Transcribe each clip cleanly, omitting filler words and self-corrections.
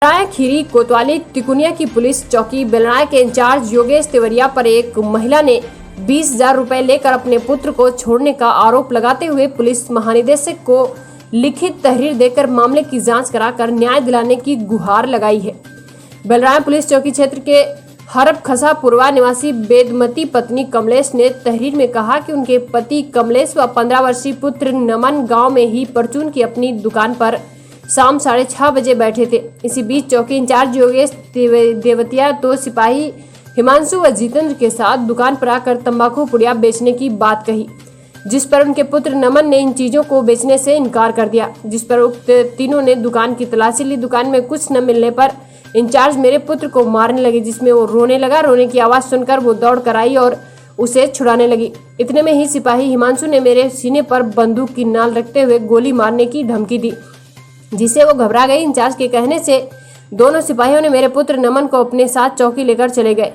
खीरी कोतवाली तिकुनिया की पुलिस चौकी बेलराय के इंचार्ज योगेश तिवरिया पर एक महिला ने 20,000 रुपए लेकर अपने पुत्र को छोड़ने का आरोप लगाते हुए पुलिस महानिदेशक को लिखित तहरीर देकर मामले की जांच कराकर न्याय दिलाने की गुहार लगाई है। बेलराय पुलिस चौकी क्षेत्र के हरप खसा पूर्वा निवासी बेदमती पत्नी कमलेश ने तहरीर में कहा कि उनके पति कमलेश व 15 वर्षीय पुत्र नमन गांव में ही परचून की अपनी दुकान पर शाम 6:30 बजे बैठे थे। इसी बीच चौकी इंचार्ज योगेश देवतिया तो सिपाही हिमांशु व जितेंद्र के साथ दुकान पर आकर तंबाकू पुड़िया बेचने की बात कही, जिस पर उनके पुत्र नमन ने इन चीजों को बेचने से इनकार कर दिया, जिस पर उक्त तीनों ने दुकान की तलाशी ली। दुकान में कुछ न मिलने पर इंचार्ज मेरे पुत्र को मारने लगे, जिसमें वो रोने लगा। रोने की आवाज सुनकर वो दौड़ कर आई और उसे छुड़ाने लगी। इतने में ही सिपाही हिमांशु ने मेरे सीने पर बंदूक की नाल रखते हुए गोली मारने की धमकी दी, जिससे वो घबरा गई। इंचार्ज के कहने से दोनों सिपाहियों ने मेरे पुत्र नमन को अपने साथ चौकी लेकर चले गए।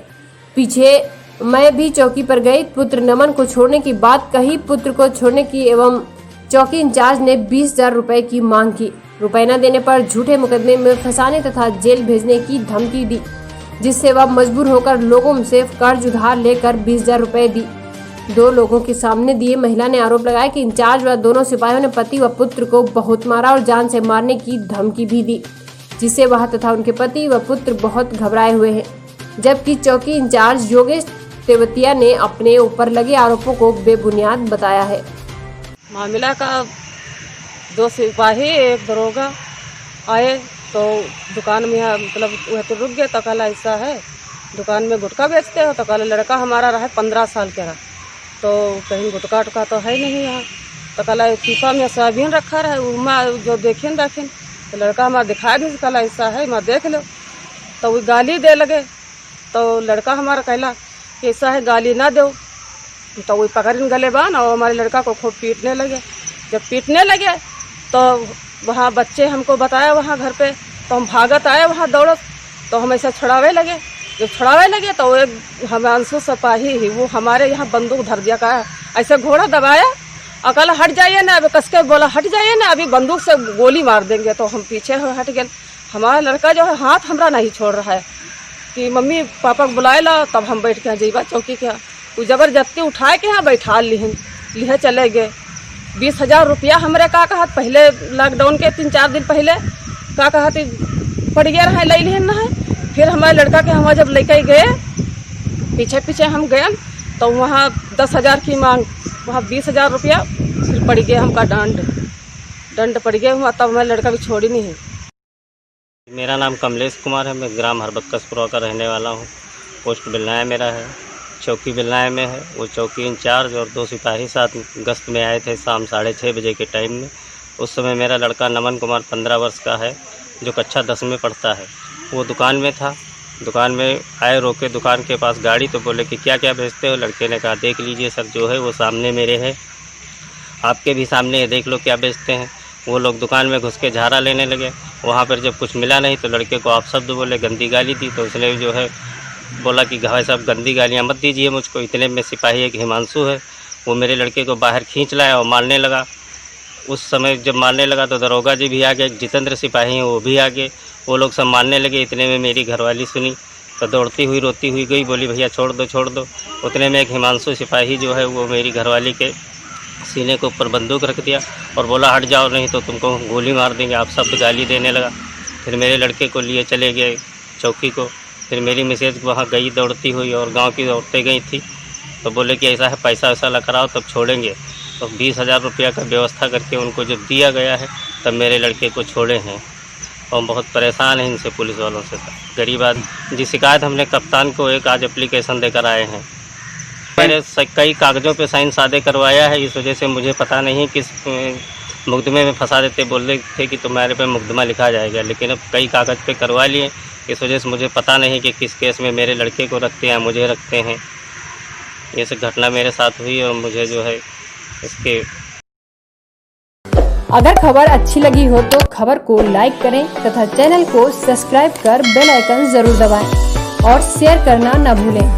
पीछे मैं भी चौकी पर गई, पुत्र नमन को छोड़ने की बात कही। पुत्र को छोड़ने की एवं चौकी इंचार्ज ने 20,000 रुपए की मांग की। रुपए न देने पर झूठे मुकदमे में फंसाने तथा जेल भेजने की धमकी दी, जिससे वह मजबूर होकर लोगों से कर्ज उधार लेकर 20,000 रुपए दी। 2 लोगों के सामने दिए। महिला ने आरोप लगाया कि इंचार्ज व दोनों सिपाहियों ने पति व पुत्र को बहुत मारा और जान से मारने की धमकी भी दी, जिससे वह तथा उनके पति व पुत्र बहुत घबराए हुए हैं। जबकि चौकी इंचार्ज योगेश तेवतिया ने अपने ऊपर लगे आरोपों को बेबुनियाद बताया है। मामला का 2 सिपाही एक दरोगा आए तो दुकान में मतलब वह तो रुक गए। तो कल ऐसा है दुकान में गुटखा बेचते हो, तो कल लड़का हमारा रहा 15 साल का, तो कहीं गुटखा टुका तो है नहीं यहाँ। तो कल पीपा में सोयाबीन रखा रहा है, जो देखें तो लड़का हमारा दिखा भी कल ऐसा है, मैं देख लो। तो वो गाली दे लगे, तो लड़का हमारा कहला ऐसा है गाली ना दो। तो वही पकड़ गले बान और हमारे लड़का को खूब पीटने लगे। जब पीटने लगे तो वहाँ बच्चे हमको बताया वहाँ घर पे, तो हम भागत आए वहाँ दौड़त। तो हम ऐसा छुड़ावे लगे। जब छुड़ावे लगे तो एक हिमांशु सिपाही ही वो हमारे यहाँ बंदूक धर दिया, कहा ऐसे घोड़ा दबाया और कहला हट जाइए ना, अभी कसके बोला हट जाइए ना, अभी बंदूक से गोली मार देंगे। तो हम पीछे हट गए। हमारा लड़का जो है हाथ हमरा नहीं छोड़ रहा है कि मम्मी पापा को बुलाए ला। तब हम बैठ के जीवा चौकी के वो जबरदस्ती उठाए के यहाँ बैठा लिहे चले गए। 20,000 रुपया हमरे का कहा पहले लॉकडाउन के 3-4 दिन पहले का कहा पड़ गया रहा ले लिहन ना है। फिर हमारे लड़का के हम जब लेके गए पीछे हम गए तो वहाँ 10,000 की मांग, वहाँ 20,000 रुपया फिर पड़ गया हमका दंड पड़ गया वहाँ। तब हमारा लड़का भी छोड़ी नहीं है। मेरा नाम कमलेश कुमार है। मैं ग्राम हरबक्कसपुरा का रहने वाला हूँ। पोस्ट बेलनाय मेरा है, चौकी बेलनाय में है। वो चौकी इंचार्ज और 2 सिपाही साथ गश्त में आए थे शाम 6:30 बजे के टाइम में। उस समय मेरा लड़का नमन कुमार 15 वर्ष का है, जो कक्षा 10 में पढ़ता है। वो दुकान में था। दुकान में आए, रोके दुकान के पास गाड़ी, तो बोले कि क्या क्या बेचते हो। लड़के ने कहा देख लीजिए सर, जो है वो सामने मेरे है, आपके भी सामने है, देख लो क्या बेचते हैं। वो लोग दुकान में घुस के झाड़ा लेने लगे। वहाँ पर जब कुछ मिला नहीं तो लड़के को आप शब्द बोले, गंदी गाली दी। तो उसने जो है बोला कि भाई साहब गंदी गालियाँ मत दीजिए मुझको। इतने में सिपाही एक हिमांशु है, वो मेरे लड़के को बाहर खींच लाया और मारने लगा। उस समय जब मारने लगा तो दरोगा जी भी आ गए, जितेंद्र सिपाही हैं वो भी आ गए। वो लोग सब मारने लगे। इतने में मेरी घरवाली सुनी तो दौड़ती हुई रोती हुई गई, बोली भैया छोड़ दो। उतने में एक हिमांशु सिपाही जो है वो मेरी घरवाली के सीने के ऊपर बंदूक रख दिया और बोला हट जाओ नहीं तो तुमको गोली मार देंगे। आप शब्द गाली देने लगा। फिर मेरे लड़के को लिए चले गए चौकी को। फिर मेरी मिसेज वहाँ गई दौड़ती हुई और गांव की औरतें गई थी, तो बोले कि ऐसा है पैसा वैसा ला कराओ तब छोड़ेंगे। तो 20,000 रुपया का व्यवस्था करके उनको जब दिया गया है तब मेरे लड़के को छोड़े हैं। और बहुत परेशान हैं इनसे, पुलिस वालों से। गरीब आदमी जी, शिकायत हमने कप्तान को एक आज एप्लीकेशन देकर आए हैं। मैंने कई कागज़ों पे साइन सादे करवाया है। इस वजह से मुझे पता नहीं किस मुकदमे में फंसा देते। बोल रहे थे कि तुम्हारे पे मुकदमा लिखा जाएगा, लेकिन अब कई कागज़ पे करवा लिए। इस वजह से मुझे पता नहीं कि किस केस में मेरे लड़के को रखते हैं, मुझे रखते हैं। ये सब घटना मेरे साथ हुई और मुझे जो है इसके। अगर खबर अच्छी लगी हो तो खबर को लाइक करें तथा चैनल को सब्सक्राइब कर बेल आइकन जरूर दबाएं और शेयर करना न भूलें।